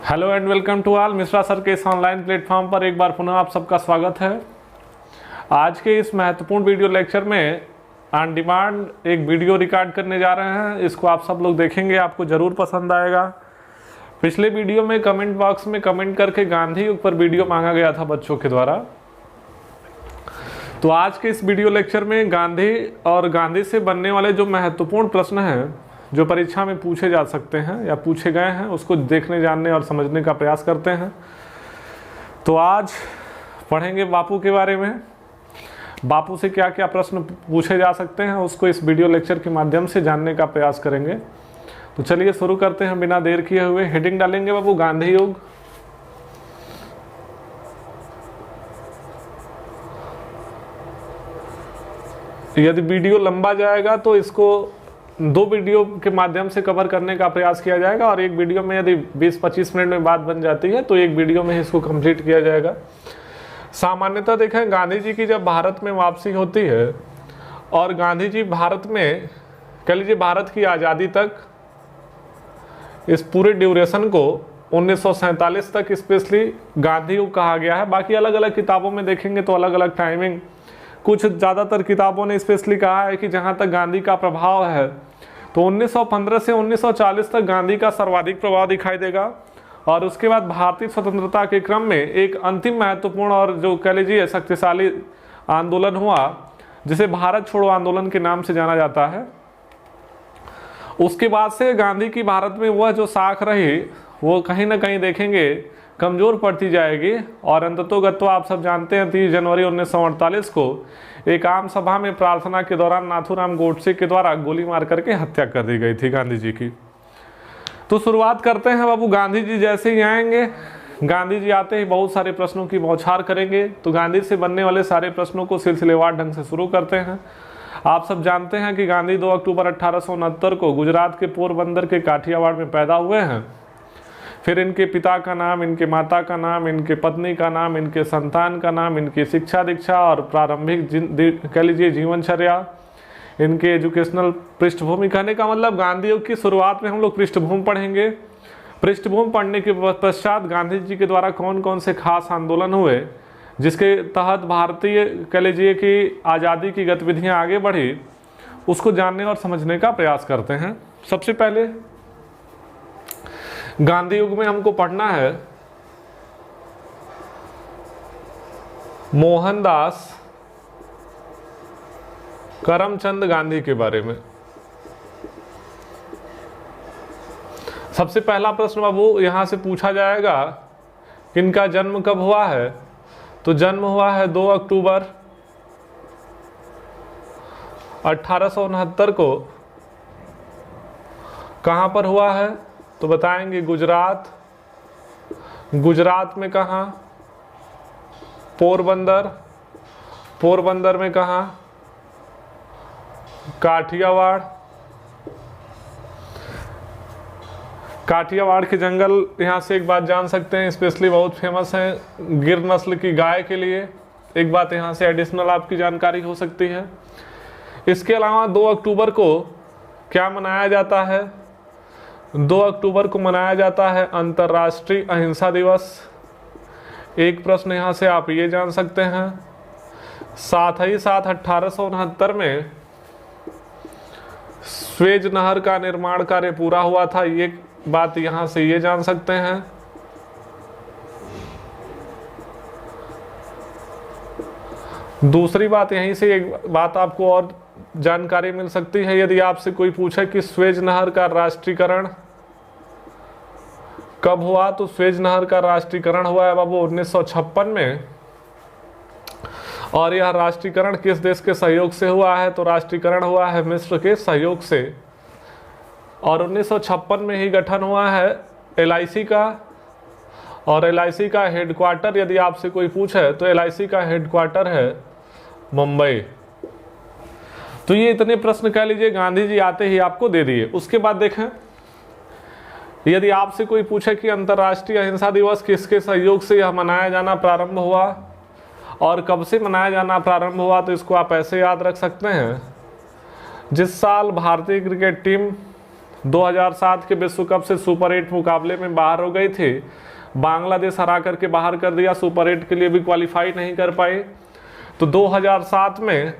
Hello and welcome to all Mishra sir के इस online platform पर एक बार पुनः आप सबका स्वागत है। आज के इस महत्वपूर्ण वीडियो लेक्चर में ऑन डिमांड एक वीडियो रिकॉर्ड करने जा रहे हैं। इसको आप सब लोग देखेंगे, आपको ज़रूर पसंद आएगा। पिछले वीडियो में कमेंट बॉक्स में कमेंट करके गांधी युग पर वीडियो मांगा गया था बच्चों के द्वारा। तो आज के इस वीडियो लेक्चर में गांधी और गांधी से बनने वाले जो महत्वपूर्ण प्रश्न हैं जो परीक्षा में पूछे जा सकते हैं या पूछे गए हैं, उसको देखने, जानने और समझने का प्रयास करते हैं। तो आज पढ़ेंगे बापू के बारे में। बापू से क्या क्या प्रश्न पूछे जा सकते हैं उसको इस वीडियो लेक्चर के माध्यम से जानने का प्रयास करेंगे। तो चलिए शुरू करते हैं बिना देर किए हुए। हेडिंग डालेंगे बाबू गांधी युग। यदि वीडियो लंबा जाएगा तो इसको दो वीडियो के माध्यम से कवर करने का प्रयास किया जाएगा और एक वीडियो में यदि 20-25 मिनट में बात बन जाती है तो एक वीडियो में इसको कंप्लीट किया जाएगा। सामान्यतः देखें, गांधी जी की जब भारत में वापसी होती है और गांधी जी भारत में, कह लीजिए भारत की आज़ादी तक, इस पूरे ड्यूरेशन को 1947 तक स्पेशली गांधी युग कहा गया है। बाकी अलग अलग किताबों में देखेंगे तो अलग अलग टाइमिंग, कुछ ज़्यादातर किताबों ने स्पेशली कहा है कि जहाँ तक गांधी का प्रभाव है तो 1915 से 1940 तक गांधी का सर्वाधिक प्रभाव दिखाई देगा। और उसके बाद भारतीय स्वतंत्रता के क्रम में एक अंतिम महत्वपूर्ण और जो कह लीजिए शक्तिशाली आंदोलन हुआ, जिसे भारत छोड़ो आंदोलन के नाम से जाना जाता है। उसके बाद से गांधी की भारत में वह जो साख रही वो कहीं ना कहीं देखेंगे कमज़ोर पड़ती जाएगी। और अंततोगत्वा आप सब जानते हैं 30 जनवरी 1948 को एक आम सभा में प्रार्थना के दौरान नाथूराम गोडसे के द्वारा गोली मार करके हत्या कर दी गई थी गांधी जी की। तो शुरुआत करते हैं बाबू। गांधी जी जैसे ही आएंगे, गांधी जी आते ही बहुत सारे प्रश्नों की बौछार करेंगे। तो गांधी से बनने वाले सारे प्रश्नों को सिलसिलेवार ढंग से शुरू करते हैं। आप सब जानते हैं कि गांधी 2 अक्टूबर 1869 को गुजरात के पोरबंदर के काठियावाड़ में पैदा हुए हैं। फिर इनके पिता का नाम, इनके माता का नाम, इनके पत्नी का नाम, इनके संतान का नाम, इनकी शिक्षा दीक्षा और प्रारंभिक कह लीजिए जीवनचर्या, इनके एजुकेशनल पृष्ठभूमि। कहने का मतलब गांधी युग की शुरुआत में हम लोग पृष्ठभूमि पढ़ेंगे। पृष्ठभूमि पढ़ने के पश्चात गांधी जी के द्वारा कौन कौन से खास आंदोलन हुए जिसके तहत भारतीय कह लीजिए कि आज़ादी की गतिविधियाँ आगे बढ़ी, उसको जानने और समझने का प्रयास करते हैं। सबसे पहले गांधी युग में हमको पढ़ना है मोहनदास करमचंद गांधी के बारे में। सबसे पहला प्रश्न बाबू यहां से पूछा जाएगा कि इनका जन्म कब हुआ है। तो जन्म हुआ है 2 अक्टूबर 1869 को। कहां पर हुआ है तो बताएंगे गुजरात। गुजरात में कहाँ? पोरबंदर। पोरबंदर में कहाँ? काठियावाड़। काठियावाड़ के जंगल, यहाँ से एक बात जान सकते हैं, स्पेशली बहुत फेमस हैं गिर नस्ल की गाय के लिए। एक बात यहाँ से एडिशनल आपकी जानकारी हो सकती है। इसके अलावा 2 अक्टूबर को क्या मनाया जाता है? 2 अक्टूबर को मनाया जाता है अंतर्राष्ट्रीय अहिंसा दिवस। एक प्रश्न यहाँ से आप ये जान सकते हैं। साथ ही साथ 1869 में स्वेज नहर का निर्माण कार्य पूरा हुआ था। ये बात यहाँ से ये जान सकते हैं। दूसरी बात यहीं से एक बात आपको और जानकारी मिल सकती है, यदि आपसे कोई पूछे कि स्वेज नहर का राष्ट्रीयकरण कब हुआ, तो स्वेज नहर का राष्ट्रीयकरण हुआ है बाबू 1956 में। और यह राष्ट्रीयकरण किस देश के सहयोग से हुआ है? तो राष्ट्रीयकरण हुआ है मिस्र के सहयोग से। और 1956 में ही गठन हुआ है LIC का। और LIC का हेडक्वार्टर यदि आपसे कोई पूछे तो LIC का हेडक्वार्टर है मुंबई। तो ये इतने प्रश्न कह लीजिए गांधी जी आते ही आपको दे दिए। उसके बाद देखें, यदि आपसे कोई पूछे कि अंतर्राष्ट्रीय अहिंसा दिवस किसके सहयोग से यह मनाया जाना प्रारंभ हुआ और कब से मनाया जाना प्रारंभ हुआ, तो इसको आप ऐसे याद रख सकते हैं, जिस साल भारतीय क्रिकेट टीम 2007 के विश्व कप से सुपर 8 मुकाबले में बाहर हो गई थी। बांग्लादेश हरा करके बाहर कर दिया, सुपर 8 के लिए भी क्वालिफाई नहीं कर पाई। तो 2007 में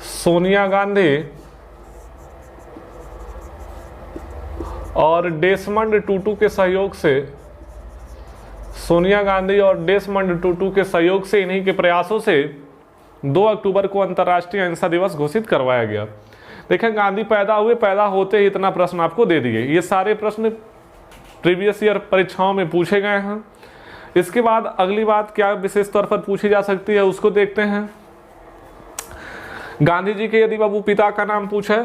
सोनिया गांधी और डेसमंड टूटू के सहयोग से, सोनिया गांधी और डेसमंड टूटू के सहयोग से, इन्हीं के प्रयासों से 2 अक्टूबर को अंतर्राष्ट्रीय अहिंसा दिवस घोषित करवाया गया। देखें, गांधी पैदा हुए, पैदा होते ही इतना प्रश्न आपको दे दिए। ये सारे प्रश्न प्रीवियस ईयर परीक्षाओं में पूछे गए हैं। इसके बाद अगली बात क्या विशेष तौर पर पूछी जा सकती है उसको देखते हैं। गांधी जी के यदि बाबू पिता का नाम पूछे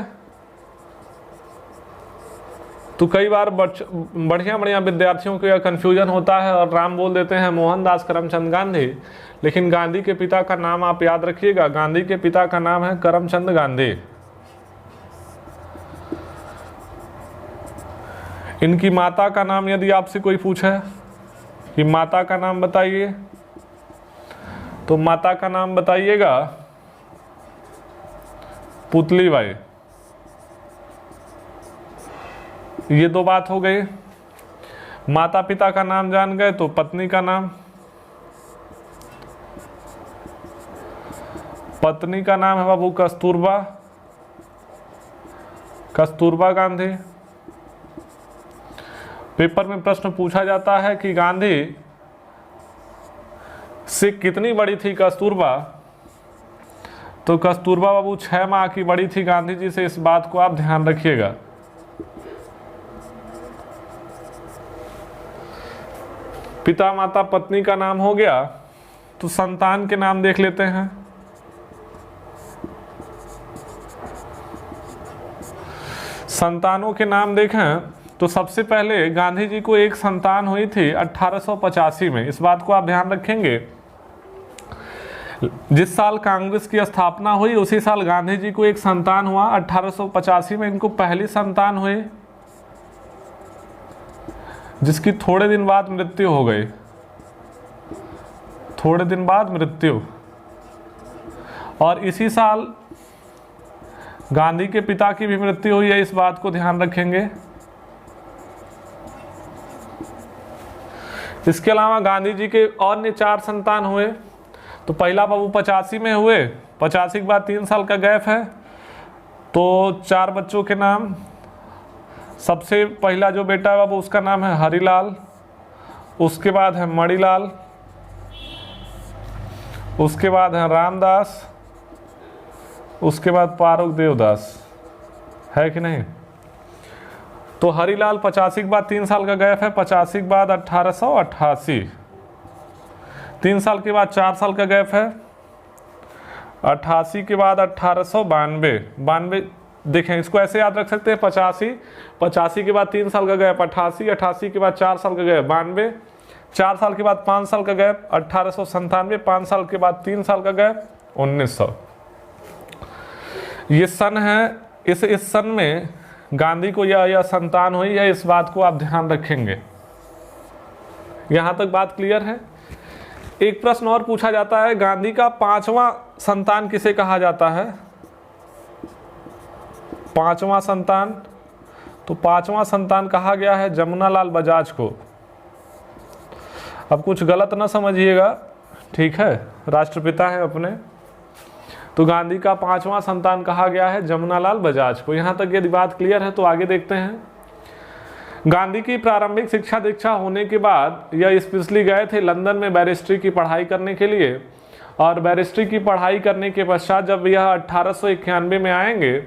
तो कई बार बढ़िया विद्यार्थियों को यह कंफ्यूजन होता है और नाम बोल देते हैं मोहनदास करमचंद गांधी, लेकिन गांधी के पिता का नाम आप याद रखिएगा। गांधी के पिता का नाम है करमचंद गांधी। इनकी माता का नाम यदि आपसे कोई पूछे कि माता का नाम बताइए, तो माता का नाम बताइएगा पुतलीबाई। ये 2 बात हो गई। माता पिता का नाम जान गए तो पत्नी का नाम, पत्नी का नाम है बाबू कस्तूरबा, कस्तूरबा गांधी। पेपर में प्रश्न पूछा जाता है कि गांधी से कितनी बड़ी थी कस्तूरबा, तो कस्तूरबा बाबू 6 माह की बड़ी थी गांधी जी से। इस बात को आप ध्यान रखिएगा। पिता माता पत्नी का नाम हो गया, तो संतान के नाम देख लेते हैं। संतानों के नाम देखें तो सबसे पहले गांधी जी को एक संतान हुई थी 1885 में। इस बात को आप ध्यान रखेंगे। जिस साल कांग्रेस की स्थापना हुई उसी साल गांधी जी को एक संतान हुआ। 1885 में इनको पहली संतान हुई, जिसकी थोड़े दिन बाद मृत्यु हो गई। थोड़े दिन बाद मृत्यु। और इसी साल गांधी के पिता की भी मृत्यु हुई है। इस बात को ध्यान रखेंगे। इसके अलावा गांधी जी के और ने 4 संतान हुए। तो पहला बाबू 85 में हुए। 85 के बाद 3 साल का गैप है, तो 4 बच्चों के नाम। सबसे पहला जो बेटा है बाबू उसका नाम है हरिलाल, उसके बाद है मणिलाल, उसके बाद है रामदास, उसके बाद पारुक देवदास। है कि नहीं? तो हरिलाल 85 के बाद 3 साल का गैप है। 85 के बाद 1888, 3 साल के बाद 4 साल का गैप है। 88 के बाद 1892। देखें, इसको ऐसे याद रख सकते हैं। 85 के बाद 3 साल का गैप 88 के बाद 4 साल का गैप 92, 4 साल के बाद 5 साल का गैप 1897, 5 साल के बाद 3 साल का गैप 1900। ये सन है। इस सन में गांधी को यह संतान हुई है। इस बात को आप ध्यान रखेंगे। यहां तक बात क्लियर है। एक प्रश्न और पूछा जाता है, गांधी का 5वां संतान किसे कहा जाता है? 5वां संतान, तो 5वां संतान कहा गया है जमुनालाल बजाज को। अब कुछ गलत ना समझिएगा, ठीक है? राष्ट्रपिता है अपने। तो गांधी का 5वां संतान कहा गया है जमुनालाल बजाज को। यहां तक यदि बात क्लियर है तो आगे देखते हैं। गांधी की प्रारंभिक शिक्षा दीक्षा होने के बाद यह स्पेशली गए थे लंदन में बैरिस्ट्री की पढ़ाई करने के लिए। और बैरिस्ट्री की पढ़ाई करने के पश्चात जब यह 1891 में आएंगे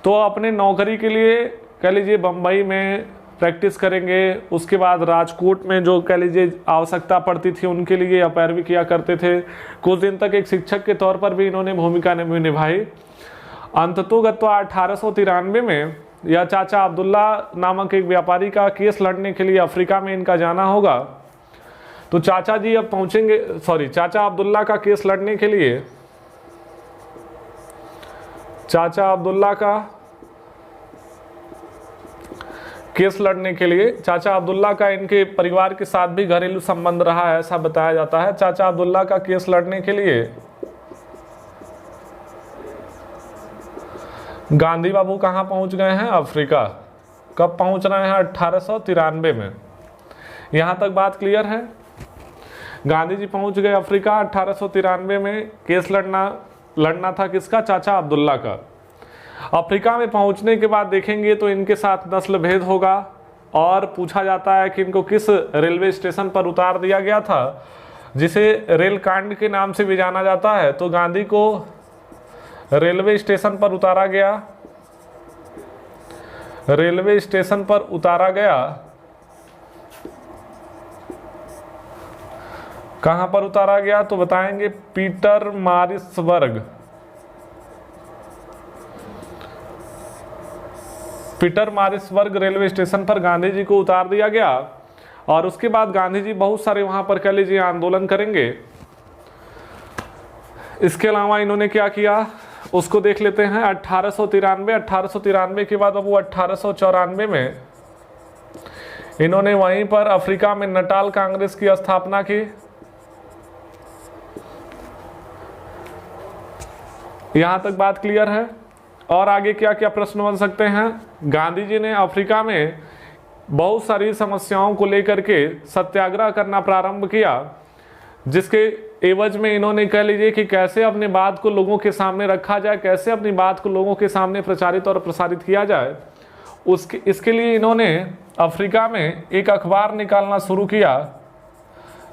तो अपने नौकरी के लिए कह लीजिए बम्बई में प्रैक्टिस करेंगे। उसके बाद राजकोट में जो कह लीजिए आवश्यकता पड़ती थी उनके लिए यह पैरवी किया करते थे। कुछ दिन तक एक शिक्षक के तौर पर भी इन्होंने भूमिका निभाई। अंततोगत्वा 1893 में यह चाचा अब्दुल्ला नामक एक व्यापारी का केस लड़ने के लिए अफ्रीका में इनका जाना होगा। तो चाचा जी अब पहुंचेंगे, चाचा अब्दुल्ला का केस लड़ने के लिए, चाचा अब्दुल्ला का केस लड़ने के लिए, चाचा अब्दुल्ला का इनके परिवार के साथ भी घरेलू संबंध रहा है ऐसा बताया जाता है। चाचा अब्दुल्ला का केस लड़ने के लिए गांधी बाबू कहाँ पहुँच गए हैं? अफ्रीका। कब पहुँच रहे हैं? 1893 में। यहाँ तक बात क्लियर है? गांधी जी पहुँच गए अफ्रीका 1893 में। केस लड़ना था किसका? चाचा अब्दुल्ला का। अफ्रीका में पहुँचने के बाद देखेंगे तो इनके साथ नस्ल भेद होगा और पूछा जाता है कि इनको किस रेलवे स्टेशन पर उतार दिया गया था, जिसे रेल कांड के नाम से भी जाना जाता है। तो गांधी को रेलवे स्टेशन पर उतारा गया। रेलवे स्टेशन पर उतारा गया। कहां पर उतारा गया? तो बताएंगे पीटरमारित्सबर्ग। पीटरमारित्सबर्ग रेलवे स्टेशन पर गांधी जी को उतार दिया गया और उसके बाद गांधी जी बहुत सारे वहां पर कह लीजिए आंदोलन करेंगे। इसके अलावा इन्होंने क्या किया उसको देख लेते हैं। 1893 के बाद अब वो 1894 में इन्होंने वहीं पर अफ्रीका में नटाल कांग्रेस की स्थापना की। यहां तक बात क्लियर है? और आगे क्या क्या प्रश्न बन सकते हैं? गांधी जी ने अफ्रीका में बहुत सारी समस्याओं को लेकर के सत्याग्रह करना प्रारंभ किया, जिसके एवज में इन्होंने कह लीजिए कि कैसे अपनी बात को लोगों के सामने रखा जाए, कैसे अपनी बात को लोगों के सामने प्रचारित और प्रसारित किया जाए। इसके लिए इन्होंने अफ्रीका में एक अखबार निकालना शुरू किया,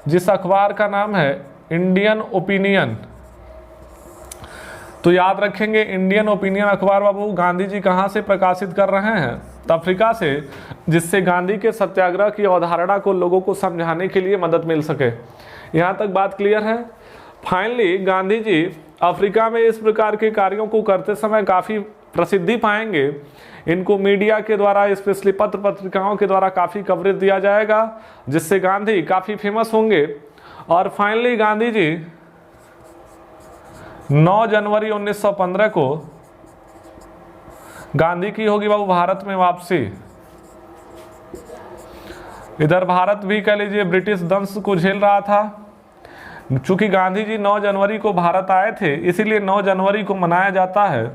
जिस अखबार का नाम है इंडियन ओपिनियन। तो याद रखेंगे इंडियन ओपिनियन अखबार बाबू गांधी जी कहाँ से प्रकाशित कर रहे हैं? अफ्रीका से, जिससे गांधी के सत्याग्रह की अवधारणा को लोगों को समझाने के लिए मदद मिल सके। यहाँ तक बात क्लियर है? फाइनली गांधी जी अफ्रीका में इस प्रकार के कार्यों को करते समय काफ़ी प्रसिद्धि पाएंगे। इनको मीडिया के द्वारा, स्पेशली पत्र पत्रिकाओं के द्वारा काफ़ी कवरेज दिया जाएगा, जिससे गांधी काफ़ी फेमस होंगे। और फाइनली गांधी जी 9 जनवरी 1915 को गांधी की होगी बाबू भारत में वापसी। इधर भारत भी कह लीजिए ब्रिटिश दंश को झेल रहा था। चूंकि गांधी जी 9 जनवरी को भारत आए थे, इसीलिए 9 जनवरी को मनाया जाता है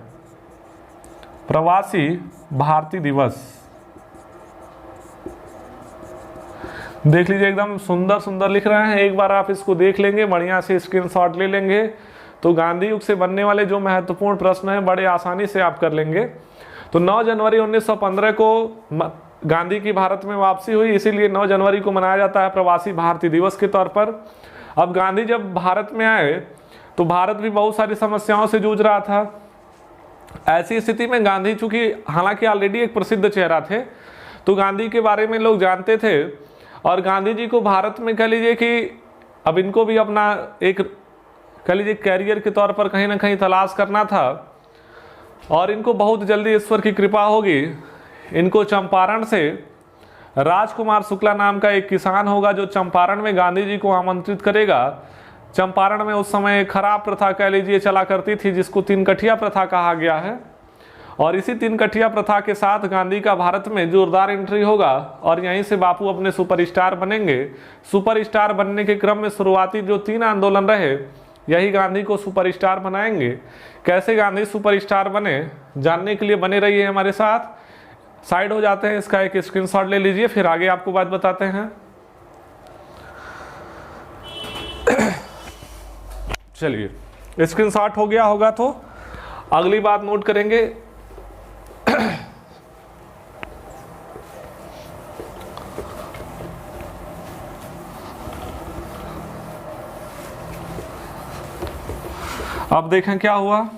प्रवासी भारतीय दिवस। देख लीजिए एकदम सुंदर सुंदर लिख रहे हैं। एक बार आप इसको देख लेंगे, बढ़िया से स्क्रीनशॉट ले लेंगे, तो गांधी युग से बनने वाले जो महत्वपूर्ण प्रश्न हैं बड़े आसानी से आप कर लेंगे। तो 9 जनवरी 1915 को गांधी की भारत में वापसी हुई, इसीलिए 9 जनवरी को मनाया जाता है प्रवासी भारतीय दिवस के तौर पर। अब गांधी जब भारत में आए तो भारत भी बहुत सारी समस्याओं से जूझ रहा था। ऐसी स्थिति में गांधी, चूंकि हालांकि ऑलरेडी एक प्रसिद्ध चेहरा थे, तो गांधी के बारे में लोग जानते थे और गांधी जी को भारत में कह लीजिए कि अब इनको भी अपना एक कह लीजिए कैरियर के तौर पर कहीं ना कहीं तलाश करना था और इनको बहुत जल्दी ईश्वर की कृपा होगी। इनको चंपारण से राजकुमार शुक्ला नाम का एक किसान होगा जो चंपारण में गांधी जी को आमंत्रित करेगा। चंपारण में उस समय खराब प्रथा कह लीजिए चला करती थी, जिसको 3 कठिया प्रथा कहा गया है। और इसी 3 कठिया प्रथा के साथ गांधी का भारत में जोरदार एंट्री होगा और यहीं से बापू अपने सुपरस्टार बनेंगे। सुपरस्टार बनने के क्रम में शुरुआती जो 3 आंदोलन रहे, यही गांधी को सुपरस्टार बनाएंगे। कैसे गांधी सुपरस्टार बने, जानने के लिए बने रहिए हमारे साथ। साइड हो जाते हैं, इसका एक स्क्रीनशॉट ले लीजिए, फिर आगे आपको बात बताते हैं। चलिए स्क्रीनशॉट हो गया होगा तो अगली बात नोट करेंगे। अब देखें क्या हुआ।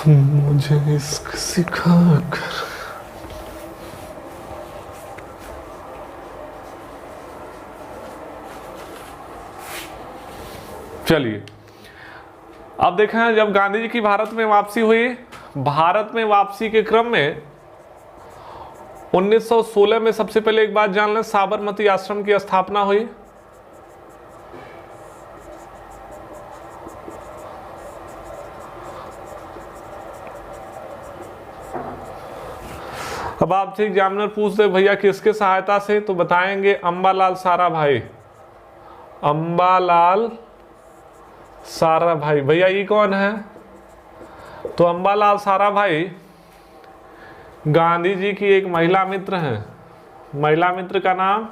मुझे इश्क सिखा कर। चलिए अब देखें, जब गांधी जी की भारत में वापसी हुई, भारत में वापसी के क्रम में 1916 में सबसे पहले एक बात जान लें, साबरमती आश्रम की स्थापना हुई। अब आपसे एग्जामिनर पूछ दे भैया किसके सहायता से, तो बताएंगे अंबालाल साराभाई। अंबालाल साराभाई, भैया ये कौन है? तो अंबालाल साराभाई गांधी जी की एक महिला मित्र हैं। महिला मित्र का नाम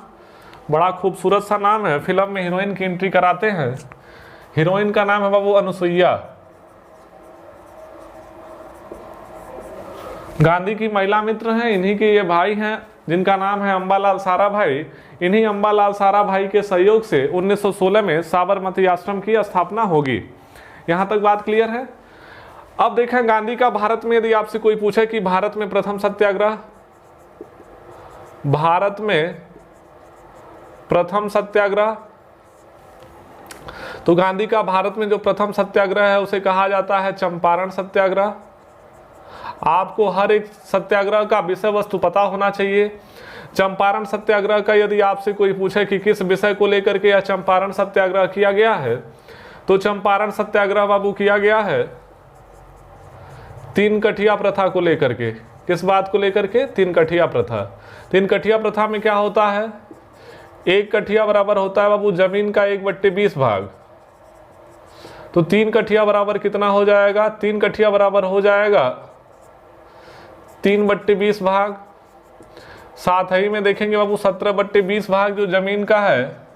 बड़ा खूबसूरत सा नाम है, फिल्म में हीरोइन की एंट्री कराते हैं। हीरोइन का नाम है बाबू अनुसुईया। गांधी की महिला मित्र हैं, इन्हीं के ये भाई हैं जिनका नाम है अंबालाल साराभाई। इन्हीं अंबालाल साराभाई के सहयोग से 1916 में साबरमती आश्रम की स्थापना होगी। यहां तक बात क्लियर है। अब देखें गांधी का भारत में, यदि आपसे कोई पूछे कि भारत में प्रथम सत्याग्रह, भारत में प्रथम सत्याग्रह, तो गांधी का भारत में जो प्रथम सत्याग्रह है उसे कहा जाता है चंपारण सत्याग्रह। आपको हर एक सत्याग्रह का विषय वस्तु पता होना चाहिए। चंपारण सत्याग्रह का यदि आपसे कोई पूछे कि किस विषय को लेकर के यह चंपारण सत्याग्रह किया गया है, तो चंपारण सत्याग्रह बाबू किया गया है तीन कठिया प्रथा को लेकर के। किस बात को लेकर के? तीन कठिया प्रथा। तीन कठिया प्रथा में क्या होता है? एक कठिया बराबर होता है बाबू जमीन का 1/20 भाग। तो तीन कठिया बराबर कितना हो जाएगा? तीन कठिया बराबर हो जाएगा 3/20 भाग। साथ ही में देखेंगे बाबू 17/20 भाग जो जमीन का है।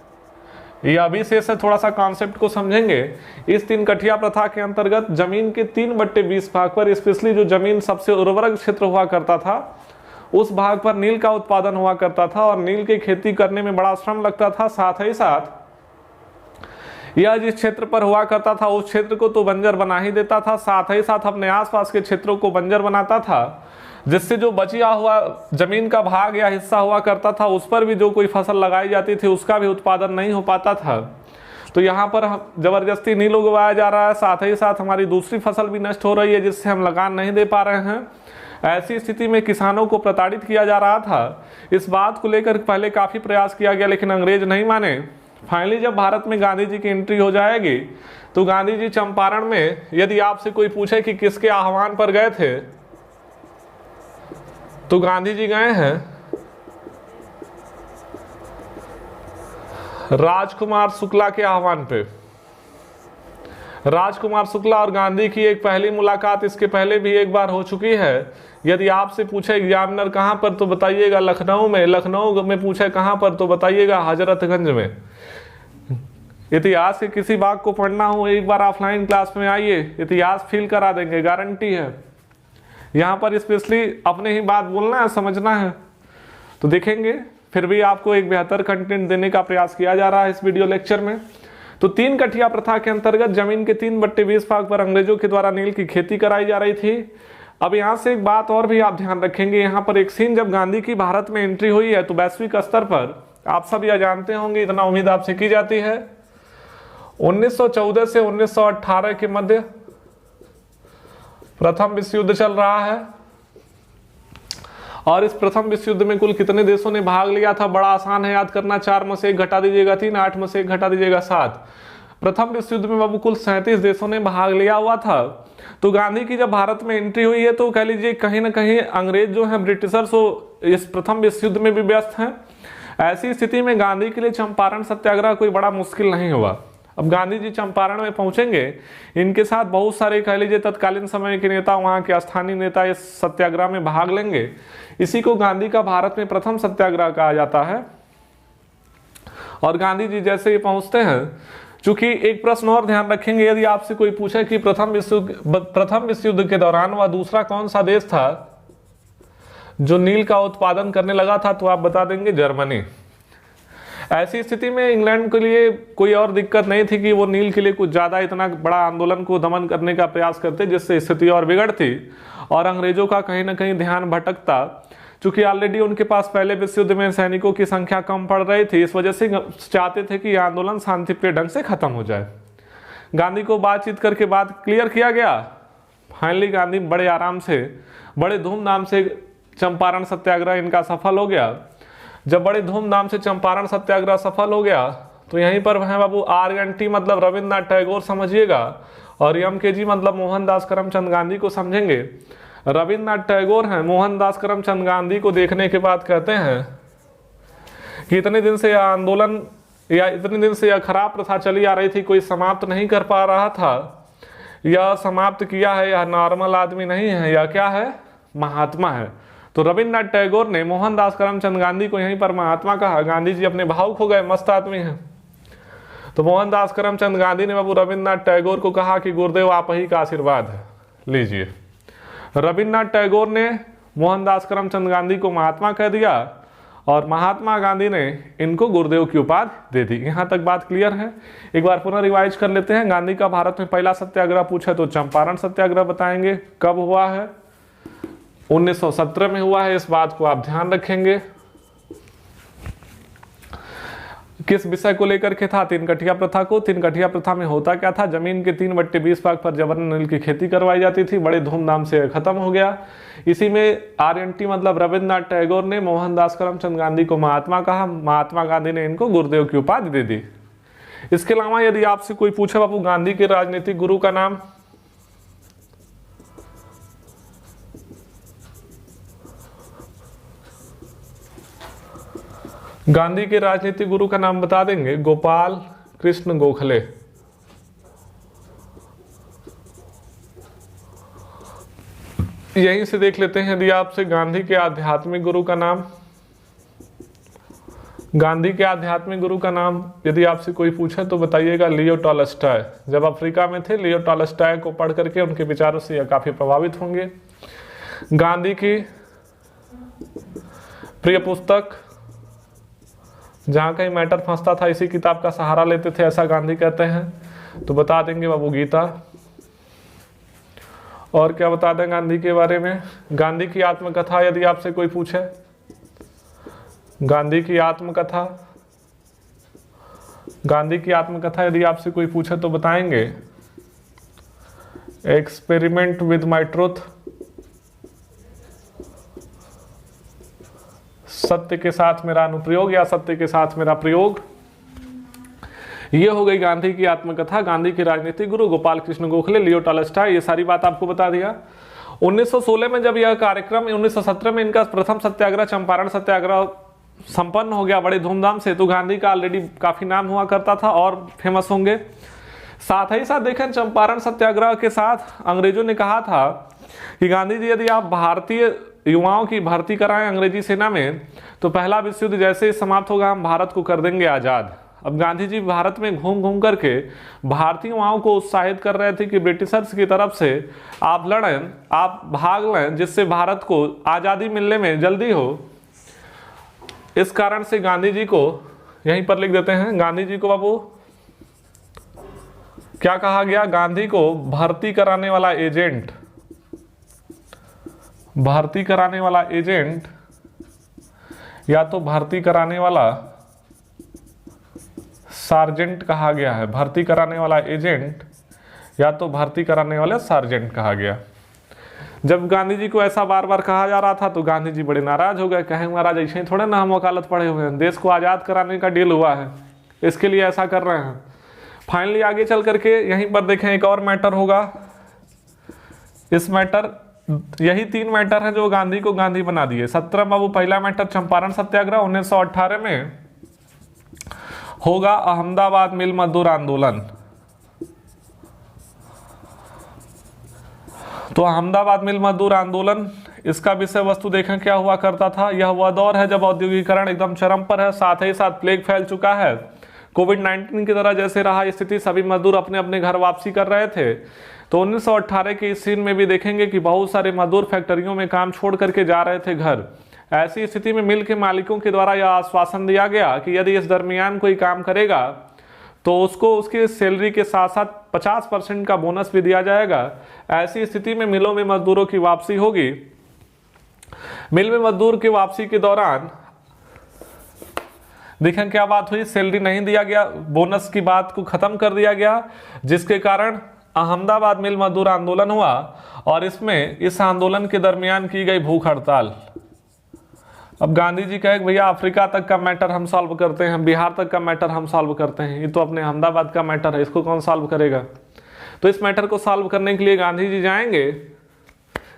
ये अभी से थोड़ा सा कॉन्सेप्ट को समझेंगे। इस तीन कठिया प्रथा के अंतर्गत जमीन के 3/20 भाग पर, स्पेशली जो जमीन सबसे उर्वरक क्षेत्र हुआ करता था, उस भाग पर नील का उत्पादन हुआ करता था और नील की खेती करने में बड़ा श्रम लगता था। साथ ही साथ यह जिस क्षेत्र पर हुआ करता था उस क्षेत्र को तो बंजर बना ही देता था, साथ ही साथ अपने आसपास के क्षेत्रों को बंजर बनाता था, जिससे जो बचिया हुआ जमीन का भाग या हिस्सा हुआ करता था उस पर भी जो कोई फसल लगाई जाती थी उसका भी उत्पादन नहीं हो पाता था। तो यहाँ पर जबरदस्ती नील उगवाया जा रहा है, साथ ही साथ हमारी दूसरी फसल भी नष्ट हो रही है जिससे हम लगान नहीं दे पा रहे हैं। ऐसी स्थिति में किसानों को प्रताड़ित किया जा रहा था। इस बात को लेकर पहले काफ़ी प्रयास किया गया लेकिन अंग्रेज नहीं माने। फाइनली जब भारत में गांधी जी की एंट्री हो जाएगी तो गांधी जी चंपारण में, यदि आपसे कोई पूछे कि किसके आह्वान पर गए थे, तो गांधी जी गए हैं राजकुमार शुक्ला के आह्वान पे। राजकुमार शुक्ला और गांधी की एक पहली मुलाकात इसके पहले भी एक बार हो चुकी है। यदि आपसे पूछे एग्जामिनर कहां पर, तो बताइएगा लखनऊ में। लखनऊ में पूछे कहां पर, तो बताइएगा हजरतगंज में। इतिहास के किसी भाग को पढ़ना हो एक बार ऑफलाइन क्लास में आइए, इतिहास फील करा देंगे, गारंटी है। यहाँ पर स्पेशली अपने ही बात बोलना है, समझना है। तो देखेंगे फिर भी आपको एक बेहतर कंटेंट देने का प्रयास किया जा रहा है इस वीडियो लेक्चर में। तो तीन कठिया प्रथा के अंतर्गत जमीन के 3/20 भाग पर अंग्रेजों के द्वारा नील की खेती कराई जा रही थी। अब यहाँ से एक बात और भी आप ध्यान रखेंगे, यहाँ पर एक सीन, जब गांधी की भारत में एंट्री हुई है तो वैश्विक स्तर पर आप सब यह जानते होंगे, इतना उम्मीद आपसे की जाती है, 1914 से 1918 के मध्य प्रथम विश्व युद्ध चल रहा है। और इस प्रथम विश्व युद्ध में कुल कितने देशों ने भाग लिया था? बड़ा आसान है याद करना, 4 में से 1 घटा दीजिएगा 3, 8 में से 1 घटा दीजिएगा 7। प्रथम विश्व युद्ध में बाबू कुल 37 देशों ने भाग लिया हुआ था। तो गांधी की जब भारत में एंट्री हुई है तो कह लीजिए कहीं ना कहीं अंग्रेज जो है, ब्रिटिशर्स, वो इस प्रथम विश्व युद्ध में भी व्यस्त हैं। ऐसी स्थिति में गांधी के लिए चंपारण सत्याग्रह कोई बड़ा मुश्किल नहीं हुआ। अब गांधी जी चंपारण में पहुंचेंगे, इनके साथ बहुत सारे कह लीजिए तत्कालीन समय के नेता, वहां के स्थानीय नेता इस सत्याग्रह में भाग लेंगे। इसी को गांधी का भारत में प्रथम सत्याग्रह कहा जाता है। और गांधी जी जैसे ही पहुंचते हैं, चूंकि एक प्रश्न और ध्यान रखेंगे, यदि आपसे कोई पूछे कि प्रथम विश्व युद्ध के दौरान वह दूसरा कौन सा देश था जो नील का उत्पादन करने लगा था, तो आप बता देंगे जर्मनी। ऐसी स्थिति में इंग्लैंड के लिए कोई और दिक्कत नहीं थी कि वो नील के लिए कुछ ज्यादा इतना बड़ा आंदोलन को दमन करने का प्रयास करते, जिससे स्थिति और बिगड़ती और अंग्रेजों का कहीं ना कहीं ध्यान भटकता। चूंकि ऑलरेडी उनके पास पहले विश्व युद्ध में सैनिकों की संख्या कम पड़ रही थी, इस वजह से चाहते थे कि यह आंदोलन शांतिप्रिय ढंग से खत्म हो जाए। गांधी को बातचीत करके बात क्लियर किया गया। फाइनली गांधी बड़े आराम से, बड़े धूमधाम से चंपारण सत्याग्रह इनका सफल हो गया। जब बड़े धूमधाम से चंपारण सत्याग्रह सफल हो गया तो यहीं पर है बाबू RNT मतलब रविन्द्रनाथ टैगोर समझिएगा, और MKG मतलब मोहनदास करमचंद गांधी को समझेंगे। रविन्द्रनाथ टैगोर हैं, मोहनदास करमचंद गांधी को देखने के बाद कहते हैं कि इतने दिन से यह आंदोलन या इतने दिन से यह खराब प्रथा चली आ रही थी, कोई समाप्त नहीं कर पा रहा था, यह समाप्त किया है, यह नॉर्मल आदमी नहीं है, यह क्या है, महात्मा है। तो रविन्द्रनाथ टैगोर ने मोहनदास करमचंद गांधी को यहीं पर महात्मा कहा। गांधी जी अपने भावुक हो गए, मस्त आदमी हैं। तो मोहनदास करमचंद गांधी ने बाबू रविन्द्रनाथ टैगोर को कहा कि गुरुदेव आप ही का आशीर्वाद है, लीजिए। रविन्द्रनाथ टैगोर ने मोहनदास करमचंद गांधी को महात्मा कह दिया और महात्मा गांधी ने इनको गुरुदेव की उपाधि दे दी। यहाँ तक बात क्लियर है। एक बार पुनः रिवाइज कर लेते हैं। गांधी का भारत में पहला सत्याग्रह पूछा तो चंपारण सत्याग्रह बताएंगे। कब हुआ है? 1917 में हुआ है, इस बात को आप ध्यान रखेंगे। किस विषय को लेकर के था? तीन कठिया प्रथा को। तीन कठिया प्रथा में होता क्या था? जमीन के 3/20 भाग पर जबरन नील की खेती करवाई जाती थी। बड़े धूमधाम से खत्म हो गया। इसी में RNT मतलब रविन्द्रनाथ टैगोर ने मोहनदास करमचंद गांधी को महात्मा कहा। महात्मा गांधी ने इनको गुरुदेव की उपाधि दे दी। इसके अलावा यदि आपसे कोई पूछे बाबू गांधी के राजनीतिक गुरु का नाम, गांधी के राजनीतिक गुरु का नाम बता देंगे? गोपाल कृष्ण गोखले। यहीं से देख लेते हैं यदि आपसे गांधी के आध्यात्मिक गुरु का नाम, गांधी के आध्यात्मिक गुरु का नाम यदि आपसे कोई पूछे तो बताइएगा लियो टॉलस्टॉय। जब अफ्रीका में थे, लियो टॉलस्टॉय को पढ़ करके उनके विचारों से यह काफी प्रभावित होंगे। गांधी की प्रिय पुस्तक, जहां कहीं मैटर फंसता था इसी किताब का सहारा लेते थे, ऐसा गांधी कहते हैं, तो बता देंगे बाबू गीता। और क्या बता दें गांधी के बारे में? गांधी की आत्मकथा यदि आपसे कोई पूछे, गांधी की आत्मकथा, गांधी की आत्मकथा यदि आपसे कोई पूछे तो बताएंगे एक्सपेरिमेंट विद माई ट्रूथ, सत्य के साथ मेरा अनुप्रयोग या सत्य के साथ मेरा प्रयोग। ये हो गई गांधी की आत्मकथा। गांधी के राजनीतिक गुरु गोपाल कृष्ण गोखले, लियो टॉलस्टॉय, ये सारी बात आपको बता दिया। 1916 में जब यह कार्यक्रम, 1917 में इनका प्रथम सत्याग्रह चंपारण सत्याग्रह संपन्न हो गया बड़े धूमधाम से, तो गांधी का ऑलरेडी काफी नाम हुआ करता था और फेमस होंगे। साथ ही साथ देखें, चंपारण सत्याग्रह के साथ अंग्रेजों ने कहा था कि गांधी जी यदि आप भारतीय युवाओं की भर्ती कराएं अंग्रेजी सेना में तो पहला विश्व युद्ध जैसे ही समाप्त होगा हम भारत को कर देंगे आजाद। अब गांधी जी भारत में घूम घूम करके भारतीय युवाओं को उत्साहित कर रहे थे कि ब्रिटिशर्स की तरफ से आप लड़ें, आप भाग लें, जिससे भारत को आज़ादी मिलने में जल्दी हो। इस कारण से गांधी जी को यहीं पर लिख देते हैं, गांधी जी को बाबू क्या कहा गया? गांधी को भर्ती कराने वाला एजेंट, भर्ती कराने वाला एजेंट या तो भर्ती कराने वाला सार्जेंट कहा गया है। भर्ती कराने वाला एजेंट या तो भर्ती कराने वाला सार्जेंट कहा गया। जब गांधी जी को ऐसा बार बार कहा जा रहा था तो गांधी जी बड़े नाराज हो गए। कहे महाराज ऐसे ही थोड़े ना हम वकालत पढ़े हुए हैं, देश को आज़ाद कराने का डील हुआ है, इसके लिए ऐसा कर रहे हैं। फाइनली आगे चल करके यहीं पर देखें एक और मैटर होगा। इस मैटर, यही 3 मैटर है जो गांधी को गांधी बना दिए। 17 बाबू पहला मैटर चंपारण सत्याग्रह, 1918 में होगा अहमदाबाद मिल मजदूर आंदोलन। तो अहमदाबाद मिल मजदूर आंदोलन, इसका विषय वस्तु देखें क्या हुआ करता था। यह वह दौर है जब औद्योगिकरण एकदम चरम पर है, साथ ही साथ प्लेग फैल चुका है। कोविड-19 की तरह जैसे रहा स्थिति, सभी मजदूर अपने अपने घर वापसी कर रहे थे। तो 1918 के इस सीन में भी देखेंगे कि बहुत सारे मजदूर फैक्ट्रियों में काम छोड़ करके जा रहे थे घर। ऐसी स्थिति में मिल के मालिकों के द्वारा यह आश्वासन दिया गया कि यदि इस दरमियान कोई काम करेगा तो उसको उसकी सैलरी के साथ साथ 50% का बोनस भी दिया जाएगा। ऐसी स्थिति में मिलों में मजदूरों की वापसी होगी। मिल में मजदूर की वापसी के दौरान देखें क्या बात हुई, सैलरी नहीं दिया गया, बोनस की बात को खत्म कर दिया गया, जिसके कारण अहमदाबाद मिल मजदूर आंदोलन हुआ। और इसमें इस आंदोलन के दरमियान की गई भूख हड़ताल। अब गांधी जी कहे भैया अफ्रीका तक का मैटर हम सॉल्व करते हैं, बिहार तक का मैटर हम सॉल्व करते हैं, ये तो अपने अहमदाबाद का मैटर है, इसको कौन सॉल्व करेगा? तो इस मैटर को सॉल्व करने के लिए गांधी जी जाएंगे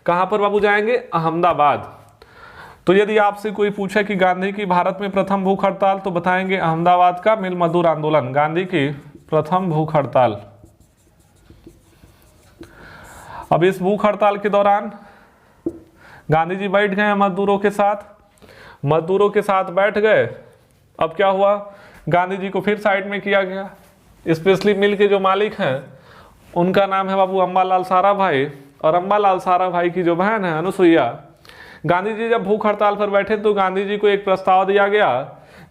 कहाँ पर बाबू जाएंगे? अहमदाबाद। तो यदि आपसे कोई पूछे कि गांधी की भारत में प्रथम भूख हड़ताल, तो बताएंगे अहमदाबाद का मिल मजदूर आंदोलन, गांधी की प्रथम भूख हड़ताल। अब इस भूख हड़ताल के दौरान गांधी जी बैठ गए मजदूरों के साथ, मजदूरों के साथ बैठ गए। अब क्या हुआ, गांधी जी को फिर साइड में किया गया। स्पेशली मिल के जो मालिक हैं उनका नाम है बाबू अम्बालाल साराभाई, और अम्बालाल साराभाई की जो बहन है अनुसुईया। गांधी जी जब भूख हड़ताल पर बैठे तो गांधी जी को एक प्रस्ताव दिया गया।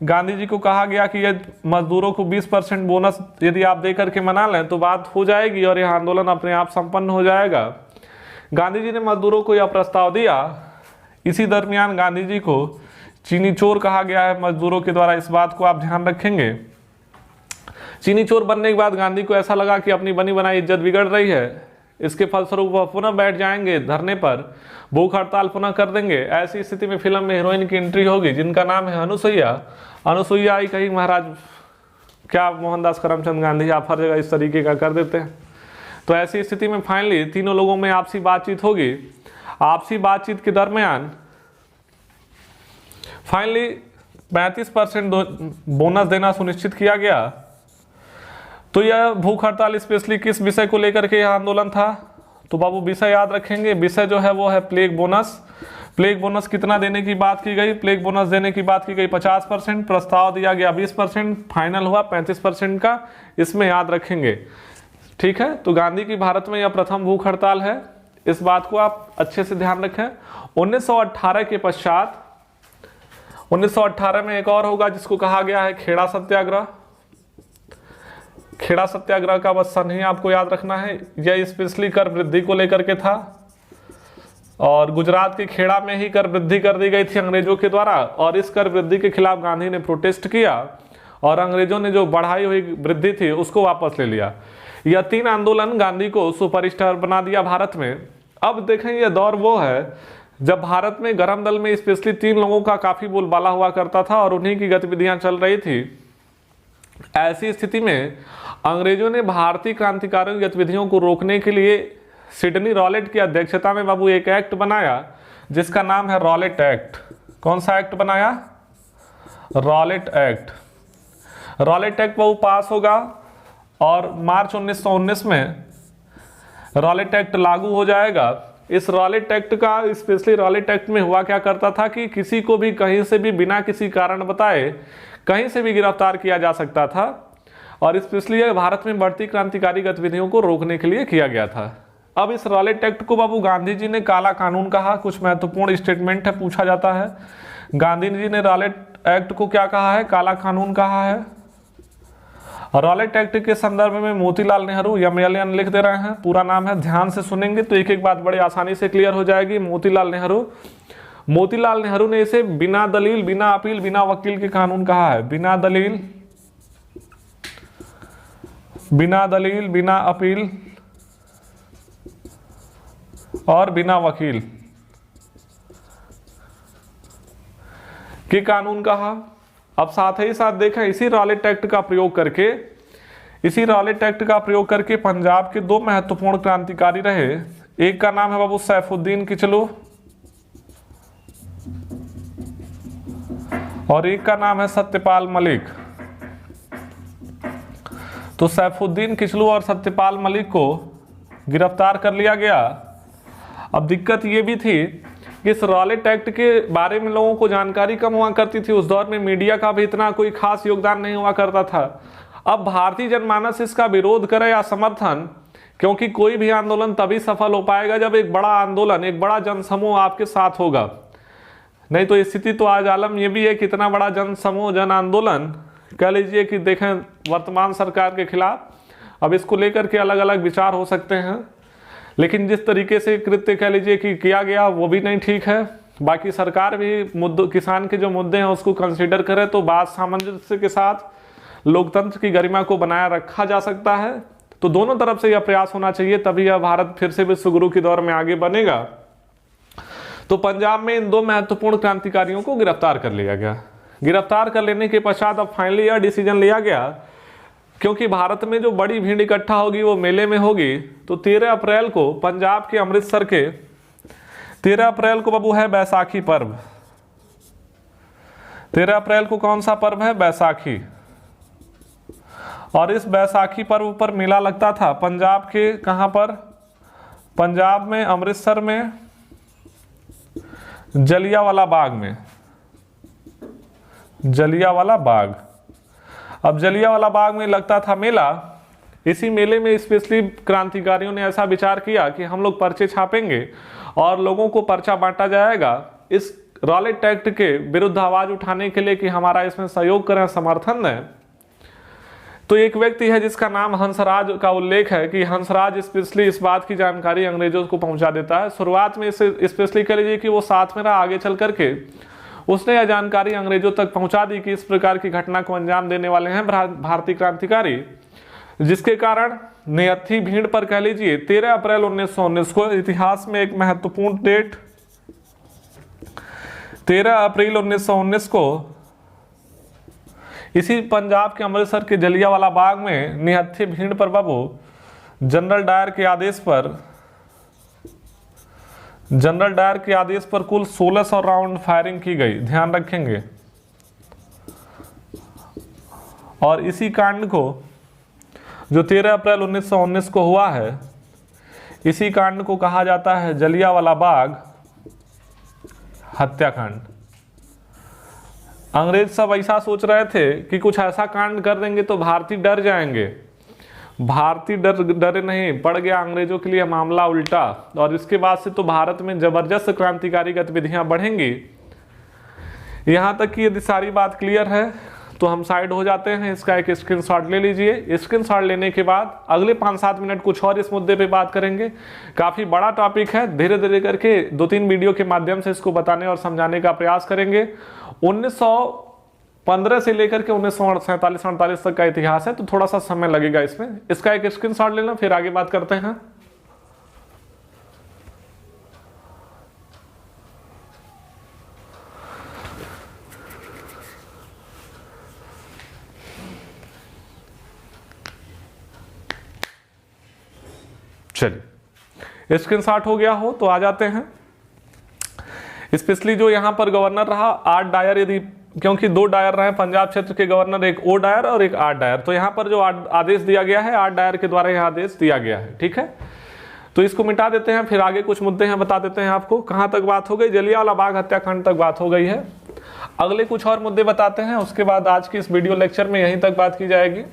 गांधी जी को कहा गया कि यदि मजदूरों को 20% बोनस यदि आप देकर के मना लें तो बात हो जाएगी और यह आंदोलन अपने आप संपन्न हो जाएगा। गांधी जी ने मजदूरों को यह प्रस्ताव दिया। इसी दरमियान गांधी जी को चीनी चोर कहा गया है मजदूरों के द्वारा, इस बात को आप ध्यान रखेंगे। चीनी चोर बनने के बाद गांधी को ऐसा लगा कि अपनी बनी बनाई इज्जत बिगड़ रही है, इसके फलस्वरूप वह पुनः बैठ जाएंगे धरने पर, भूख हड़ताल पुनः कर देंगे। ऐसी स्थिति में फिल्म में हीरोइन की एंट्री होगी जिनका नाम है अनुसुईया। अनुसुईया आई कहीं महाराज क्या मोहनदास करमचंद गांधी आप हर जगह इस तरीके का कर देते हैं। तो ऐसी स्थिति में फाइनली तीनों लोगों में आपसी बातचीत होगी। आपसी बातचीत के दरमियान फाइनली 35% बोनस देना सुनिश्चित किया गया। तो यह भूख हड़ताल स्पेशली किस विषय को लेकर के यह आंदोलन था? तो बाबू विषय याद रखेंगे, विषय जो है वो है प्लेग बोनस। प्लेग बोनस कितना देने की बात की गई? प्लेग बोनस देने की बात की गई 50%, प्रस्ताव दिया गया 20%, फाइनल हुआ 35% का, इसमें याद रखेंगे। ठीक है, तो गांधी की भारत में यह प्रथम भूख हड़ताल है, इस बात को आप अच्छे से ध्यान रखें। 1918 के पश्चात 1918 में एक और होगा जिसको कहा गया है खेड़ा सत्याग्रह। खेड़ा सत्याग्रह का बस सन ही आपको याद रखना है। यह स्पेशली कर वृद्धि को लेकर के था और गुजरात के खेड़ा में ही कर वृद्धि कर दी गई थी अंग्रेजों के द्वारा, और इस कर वृद्धि के खिलाफ गांधी ने प्रोटेस्ट किया और अंग्रेजों ने जो बढ़ाई हुई वृद्धि थी उसको वापस ले लिया। यह 3 आंदोलन गांधी को सुपरस्टार बना दिया भारत में। अब देखें यह दौर वो है जब भारत में गरम दल में स्पेशली 3 लोगों का काफी बोलबाला हुआ करता था और उन्हीं की गतिविधियां चल रही थी। ऐसी स्थिति में अंग्रेजों ने भारतीय क्रांतिकारियों की गतिविधियों को रोकने के लिए सिडनी रॉलेट की अध्यक्षता में बाबू एक एक्ट बनाया जिसका नाम है रॉलेट एक्ट। कौन सा एक्ट बनाया? Rowlatt act. रॉलेट एक्ट बाबू पास होगा और मार्च 1919 में रॉलेट एक्ट लागू हो जाएगा। इस रॉलेट एक्ट का स्पेशली रॉलेट एक्ट में हुआ क्या करता था कि किसी को भी कहीं से भी बिना किसी कारण बताए कहीं से भी गिरफ्तार किया जा सकता था, और स्पेशली यह भारत में बढ़ती क्रांतिकारी गतिविधियों को रोकने के लिए किया गया था। अब इस रॉलेट एक्ट को बाबू गांधी जी ने काला कानून कहा। कुछ महत्वपूर्ण स्टेटमेंट है, पूछा जाता है। गांधी जी ने रॉलेट एक्ट को क्या कहा है? काला कानून कहा है। रॉलेट एक्ट के संदर्भ में मोतीलाल नेहरू MLN लिख दे रहे हैं, पूरा नाम है, ध्यान से सुनेंगे तो एक एक बात बड़े आसानी से क्लियर हो जाएगी। मोतीलाल नेहरू, मोतीलाल नेहरू ने इसे बिना दलील, बिना अपील, बिना वकील के कानून कहा है। बिना दलील, बिना दलील, बिना अपील और बिना वकील के कानून कहा। अब साथ ही साथ देखें इसी रॉलेट एक्ट का प्रयोग करके पंजाब के 2 महत्वपूर्ण क्रांतिकारी रहे। एक का नाम है बाबू सैफुद्दीन किचलू और एक का नाम है सत्यपाल मलिक। तो सैफुद्दीन किचलू और सत्यपाल मलिक को गिरफ्तार कर लिया गया। अब दिक्कत ये भी थी कि इस रॉलेट एक्ट के बारे में लोगों को जानकारी कम हुआ करती थी। उस दौर में मीडिया का भी इतना कोई खास योगदान नहीं हुआ करता था। अब भारतीय जनमानस इसका विरोध करे या समर्थन, क्योंकि कोई भी आंदोलन तभी सफल हो पाएगा जब एक बड़ा आंदोलन, एक बड़ा जनसमूह आपके साथ होगा। नहीं तो स्थिति तो आज आलम ये भी है कि इतना बड़ा जनसमूह, जन आंदोलन कह लीजिए कि देखें वर्तमान सरकार के खिलाफ, अब इसको लेकर के अलग अलग विचार हो सकते हैं, लेकिन जिस तरीके से कृत्य कह लीजिए कि किया गया वो भी नहीं ठीक है। बाकी सरकार भी मुद्दों, किसान के जो मुद्दे हैं उसको कंसीडर करे तो बात सामंजस्य के साथ लोकतंत्र की गरिमा को बनाए रखा जा सकता है। तो दोनों तरफ से यह प्रयास होना चाहिए, तभी यह भारत फिर से विश्वगुरु की दौर में आगे बनेगा। तो पंजाब में इन 2 महत्वपूर्ण क्रांतिकारियों को गिरफ्तार कर लिया गया। गिरफ्तार कर लेने के पश्चात अब फाइनली यह डिसीजन लिया गया, क्योंकि भारत में जो बड़ी भीड़ इकट्ठा होगी वो मेले में होगी। तो 13 अप्रैल को पंजाब के अमृतसर के 13 अप्रैल को बाबू है बैसाखी पर्व। 13 अप्रैल को कौन सा पर्व है? बैसाखी। और इस बैसाखी पर्व पर मेला लगता था पंजाब के, कहां पर? पंजाब में, अमृतसर में, जलियांवाला बाग में। जलियांवाला बाग। अब जलियांवाला बाग में लगता था मेला। इसी मेले में स्पेशली क्रांतिकारियों ने ऐसा विचार किया कि हम लोग पर्चे छापेंगे और लोगों को पर्चा बांटा जाएगा इस रॉलेट एक्ट के विरुद्ध आवाज उठाने के लिए कि हमारा इसमें सहयोग करें, समर्थन दें। तो एक व्यक्ति है जिसका नाम हंसराज का उल्लेख है कि हंसराज स्पेशली इस बात की जानकारी अंग्रेजों को पहुंचा देता है। शुरुआत में इसे स्पेशली कह लीजिए कि वो साथ में रहा, आगे चल करके उसने यह जानकारी अंग्रेजों तक पहुंचा दी कि इस प्रकार की घटना को अंजाम देने वाले हैं भारतीय क्रांतिकारी, जिसके कारण नियत्थी भीड़ पर कह लीजिए 13 अप्रैल 1919 को इतिहास में एक महत्वपूर्ण डेट, 13 अप्रैल 1919 को इसी पंजाब के अमृतसर के जलियांवाला बाग में निहत्थी भीड़ पर बाबू जनरल डायर के आदेश पर कुल 1600 राउंड फायरिंग की गई, ध्यान रखेंगे। और इसी कांड को जो 13 अप्रैल 1919 को हुआ है, इसी कांड को कहा जाता है जलियांवाला बाग हत्याकांड। अंग्रेज सब ऐसा सोच रहे थे कि कुछ ऐसा कांड कर देंगे तो भारतीय डर जाएंगे। भारतीय डरे नहीं, पड़ गया अंग्रेजों के लिए मामला उल्टा। और इसके बाद से तो भारत में जबरदस्त क्रांतिकारी गतिविधियां बढ़ेंगी। यहां तक कि यदि सारी बात क्लियर है तो हम साइड हो जाते हैं। इसका एक स्क्रीनशॉट ले लीजिए। स्क्रीनशॉट लेने के बाद अगले 5-7 मिनट कुछ और इस मुद्दे पे बात करेंगे। काफी बड़ा टॉपिक है, धीरे धीरे करके 2-3 वीडियो के माध्यम से इसको बताने और समझाने का प्रयास करेंगे। 1915 से लेकर के 1947-48 तक का इतिहास है, तो थोड़ा सा समय लगेगा इसमें। इसका एक स्क्रीनशॉट लेना, फिर आगे बात करते हैं। चलिए, स्क्रीनशॉट हो गया हो तो आ जाते हैं। स्पेशली जो यहां पर गवर्नर रहा 8 डायर, यदि क्योंकि 2 डायर रहे पंजाब क्षेत्र के गवर्नर, एक ओ डायर और एक 8 डायर, तो यहां पर जो आदेश दिया गया है 8 डायर के द्वारा यह आदेश दिया गया है। ठीक है, तो इसको मिटा देते हैं, फिर आगे कुछ मुद्दे हैं बता देते हैं आपको। कहां तक बात हो गई? जलियांवाला बाग हत्याकांड तक बात हो गई है। अगले कुछ और मुद्दे बताते हैं, उसके बाद आज की इस वीडियो लेक्चर में यहीं तक बात की जाएगी।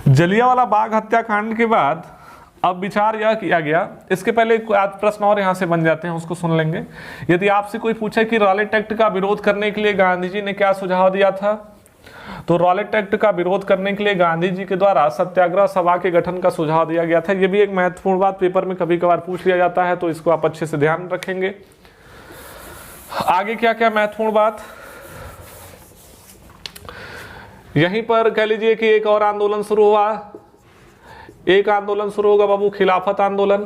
जलियांवाला बाग हत्याकांड के बाद अब विचार यह किया गया, इसके पहले प्रश्न और यहां से बन जाते हैं, उसको सुन लेंगे। यदि आपसे कोई पूछे कि रॉलेट एक्ट का विरोध करने के लिए गांधी जी ने क्या सुझाव दिया था, तो रॉलेट एक्ट का विरोध करने के लिए गांधी जी के द्वारा सत्याग्रह सभा के गठन का सुझाव दिया गया था। यह भी एक महत्वपूर्ण बात पेपर में कभी कभार पूछ लिया जाता है, तो इसको आप अच्छे से ध्यान रखेंगे। आगे क्या क्या महत्वपूर्ण बात, यहीं पर कह लीजिए कि एक और आंदोलन शुरू हुआ। एक आंदोलन शुरू होगा बाबू, खिलाफत आंदोलन।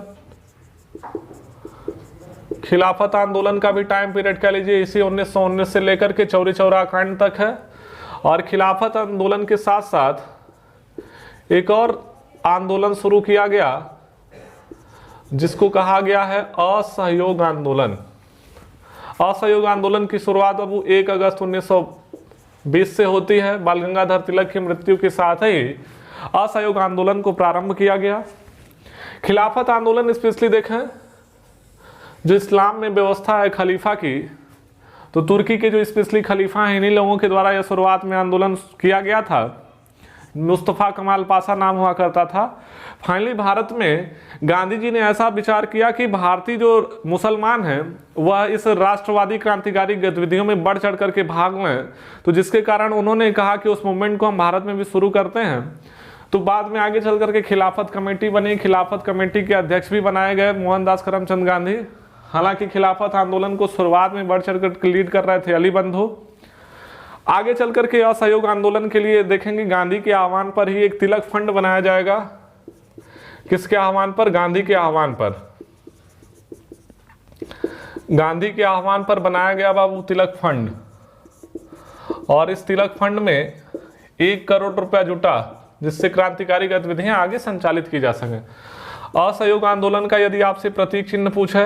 खिलाफत आंदोलन का भी टाइम पीरियड कह लीजिए इसी 1919 से लेकर के चौरी चौरा कांड तक है। और खिलाफत आंदोलन के साथ साथ एक और आंदोलन शुरू किया गया जिसको कहा गया है असहयोग आंदोलन। असहयोग आंदोलन की शुरुआत बाबू 1 अगस्त 1920 से होती है। बाल गंगाधर तिलक की मृत्यु के साथ ही असहयोग आंदोलन को प्रारंभ किया गया। खिलाफत आंदोलन स्पेशली देखें, जो इस्लाम में व्यवस्था है खलीफा की, तो तुर्की के जो स्पेशली खलीफा हैं इन्हीं लोगों के द्वारा यह शुरुआत में आंदोलन किया गया था। मुस्तफा कमाल पाशा नाम हुआ करता था। फाइनली भारत में गांधी जी ने ऐसा विचार किया कि भारतीय जो मुसलमान हैं वह इस राष्ट्रवादी क्रांतिकारी गतिविधियों में बढ़ चढ़ करके भाग लें, तो जिसके कारण उन्होंने कहा कि उस मूवमेंट को हम भारत में भी शुरू करते हैं। तो बाद में आगे चल करके खिलाफत कमेटी बनी। खिलाफत कमेटी के अध्यक्ष भी बनाए गए मोहनदास करमचंद गांधी। हालांकि खिलाफत आंदोलन को शुरुआत में बढ़ चढ़ कर लीड कर रहे थे अली बंधु। आगे चल करके असहयोग आंदोलन के लिए देखेंगे गांधी के आह्वान पर ही एक तिलक फंड बनाया जाएगा। किसके आह्वान पर? गांधी के आह्वान पर। गांधी के आह्वान पर बनाया गया बाबू तिलक फंड। और इस तिलक फंड में 1 करोड़ रुपया जुटा जिससे क्रांतिकारी गतिविधियां आगे संचालित की जा सकें। असहयोग आंदोलन का यदि आपसे प्रतीक चिन्ह पूछे,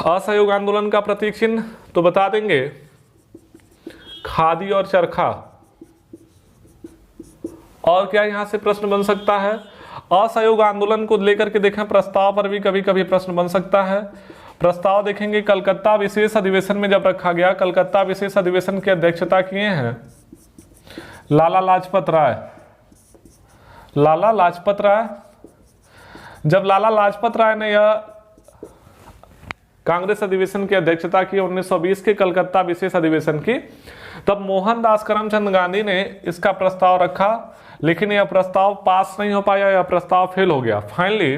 असहयोग आंदोलन का प्रतीक चिन्ह तो बता देंगे खादी और चरखा। और क्या यहां से प्रश्न बन सकता है? असहयोग आंदोलन को लेकर के देखें, प्रस्ताव पर भी कभी कभी प्रश्न बन सकता है। प्रस्ताव देखेंगे कलकत्ता विशेष अधिवेशन में जब रखा गया, कलकत्ता विशेष अधिवेशन की अध्यक्षता किए हैं लाला लाजपत राय। लाला लाजपत राय, जब लाला लाजपत राय ने यह कांग्रेस अधिवेशन की अध्यक्षता की 1920 के कलकत्ता विशेष अधिवेशन की, तब मोहनदास करमचंद गांधी ने इसका प्रस्ताव रखा, लेकिन यह प्रस्ताव पास नहीं हो पाया, यह प्रस्ताव फेल हो गया। फाइनली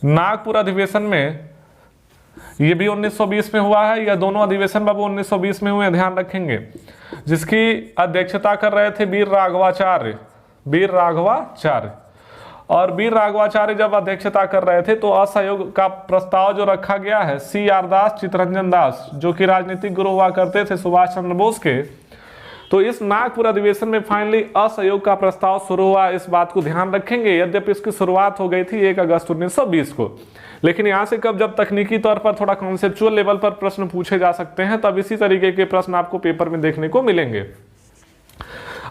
नागपुर अधिवेशन में, यह भी 1920 में हुआ है, यह दोनों अधिवेशन बाबू 1920 में हुए, ध्यान रखेंगे, जिसकी अध्यक्षता कर रहे थे वीर राघवाचार्य। वीर राघवाचार्य, और वीर राघवाचार्य जब अध्यक्षता कर रहे थे तो असहयोग का प्रस्ताव जो रखा गया है CR दास, चित्तरंजन दास, जो कि राजनीतिक गुरु हुआ करते थे सुभाष चंद्र बोस के, तो इस नागपुर अधिवेशन में फाइनली असहयोग का प्रस्ताव शुरू हुआ। इस बात को ध्यान रखेंगे, यद्यपि इसकी शुरुआत हो गई थी 1 अगस्त 1920 को, लेकिन यहां से कब, जब तकनीकी तौर पर थोड़ा कॉन्सेप्चुअल लेवल पर प्रश्न पूछे जा सकते हैं, तब इसी तरीके के प्रश्न आपको पेपर में देखने को मिलेंगे।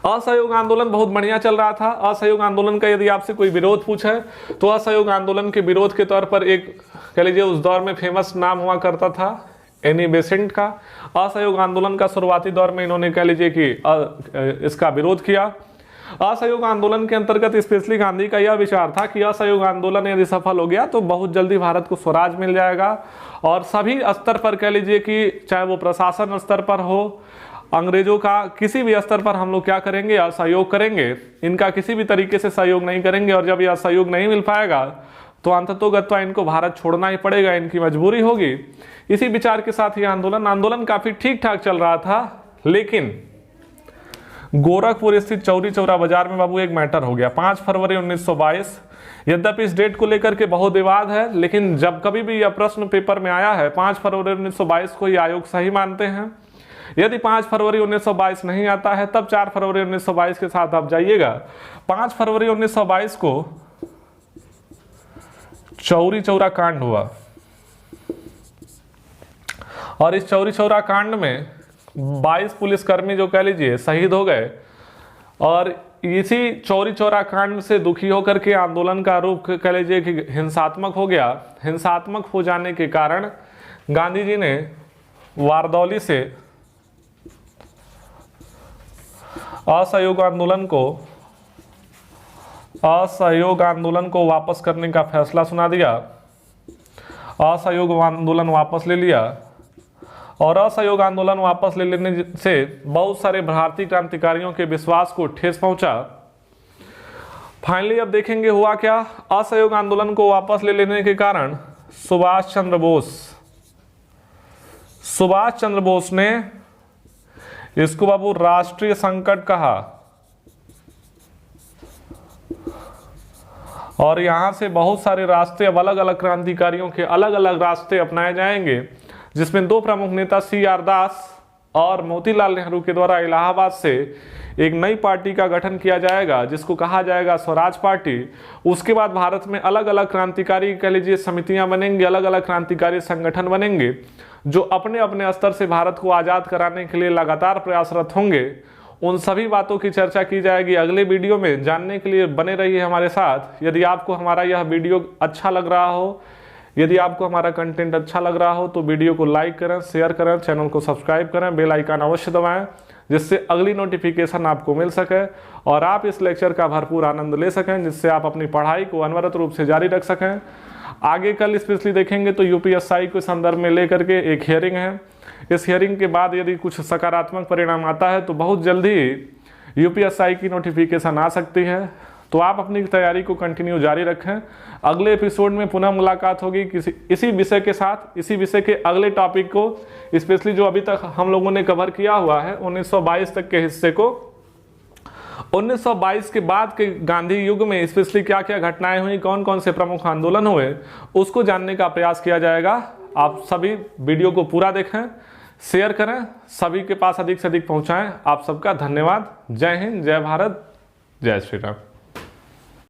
असहयोग आंदोलन बहुत बढ़िया चल रहा था। असहयोग आंदोलन का यदि आपसे कोई विरोध पूछे तो असहयोग आंदोलन के विरोध के तौर पर एक, कह लीजिए उस दौर में फेमस नाम हुआ करता था एनी बेसेंट का। असहयोग आंदोलन का शुरुआती दौर में इन्होंने, कह लीजिए कि इसका विरोध किया। असहयोग आंदोलन के अंतर्गत स्पेशली गांधी का यह विचार था कि असहयोग आंदोलन यदि सफल हो गया तो बहुत जल्दी भारत को स्वराज मिल जाएगा, और सभी स्तर पर, कह लीजिए कि चाहे वो प्रशासन स्तर पर हो, अंग्रेजों का किसी भी स्तर पर हम लोग क्या करेंगे, असहयोग करेंगे, इनका किसी भी तरीके से सहयोग नहीं करेंगे, और जब यह सहयोग नहीं मिल पाएगा तो अंततोगत्वा इनको भारत छोड़ना ही पड़ेगा, इनकी मजबूरी होगी। इसी विचार के साथ ये आंदोलन काफी ठीक ठाक चल रहा था, लेकिन गोरखपुर स्थित चौरी चौरा बाजार में बाबू एक मैटर हो गया 5 फरवरी 1922। यद्यपि इस डेट को लेकर के बहुत विवाद है, लेकिन जब कभी भी यह प्रश्न पेपर में आया है 5 फरवरी 1922 को ये आयोग सही मानते हैं। यदि 5 फरवरी 1922 नहीं आता है तब 4 फरवरी 1922 के साथ आप जाइएगा। 5 फरवरी 1922 को चौरी चौरा कांड हुआ, और इस चौरी चौरा कांड में 22 पुलिसकर्मी जो कह लीजिए शहीद हो गए, और इसी चौरी चौरा कांड से दुखी होकर के आंदोलन का रूप, कह लीजिए कि हिंसात्मक हो गया। हिंसात्मक हो जाने के कारण गांधी जी ने वारदौली से असहयोग आंदोलन को वापस करने का फैसला सुना दिया। असहयोग आंदोलन वापस ले लिया, और असहयोग आंदोलन वापस ले लेने से बहुत सारे भारतीय क्रांतिकारियों के विश्वास को ठेस पहुंचा। फाइनली अब देखेंगे हुआ क्या। असहयोग आंदोलन को वापस ले लेने के कारण सुभाष चंद्र बोस ने इसको बाबू राष्ट्रीय संकट कहा, और यहां से बहुत सारे रास्ते, अब अलग अलग क्रांतिकारियों के अलग अलग रास्ते अपनाए जाएंगे, जिसमें 2 प्रमुख नेता CR दास और मोतीलाल नेहरू के द्वारा इलाहाबाद से एक नई पार्टी का गठन किया जाएगा, जिसको कहा जाएगा स्वराज पार्टी। उसके बाद भारत में अलग अलग क्रांतिकारी, कह लीजिए समितियां बनेंगी, अलग अलग क्रांतिकारी संगठन बनेंगे, जो अपने अपने स्तर से भारत को आज़ाद कराने के लिए लगातार प्रयासरत होंगे। उन सभी बातों की चर्चा की जाएगी अगले वीडियो में। जानने के लिए बने रहिए हमारे साथ। यदि आपको हमारा यह वीडियो अच्छा लग रहा हो, यदि आपको हमारा कंटेंट अच्छा लग रहा हो तो वीडियो को लाइक करें, शेयर करें, चैनल को सब्सक्राइब करें, बेल आइकन अवश्य दबाएं, जिससे अगली नोटिफिकेशन आपको मिल सके और आप इस लेक्चर का भरपूर आनंद ले सकें, जिससे आप अपनी पढ़ाई को अनवरत रूप से जारी रख सकें। आगे कल स्पेशली देखेंगे तो UPSI के संदर्भ में लेकर के एक हियरिंग है। इस हियरिंग के बाद यदि कुछ सकारात्मक परिणाम आता है तो बहुत जल्दी UPSI की नोटिफिकेशन आ सकती है। तो आप अपनी तैयारी को कंटिन्यू जारी रखें। अगले एपिसोड में पुनः मुलाकात होगी इसी विषय के साथ, इसी विषय के अगले टॉपिक को, स्पेशली जो अभी तक हम लोगों ने कवर किया हुआ है 1922 तक के हिस्से को। 1922 के बाद के गांधी युग में स्पेशली क्या क्या घटनाएं हुई, कौन कौन से प्रमुख आंदोलन हुए, उसको जानने का प्रयास किया जाएगा। आप सभी वीडियो को पूरा देखें, शेयर करें, सभी के पास अधिक से अधिक पहुंचाएं। आप सबका धन्यवाद। जय हिंद, जय भारत, जय श्री राम।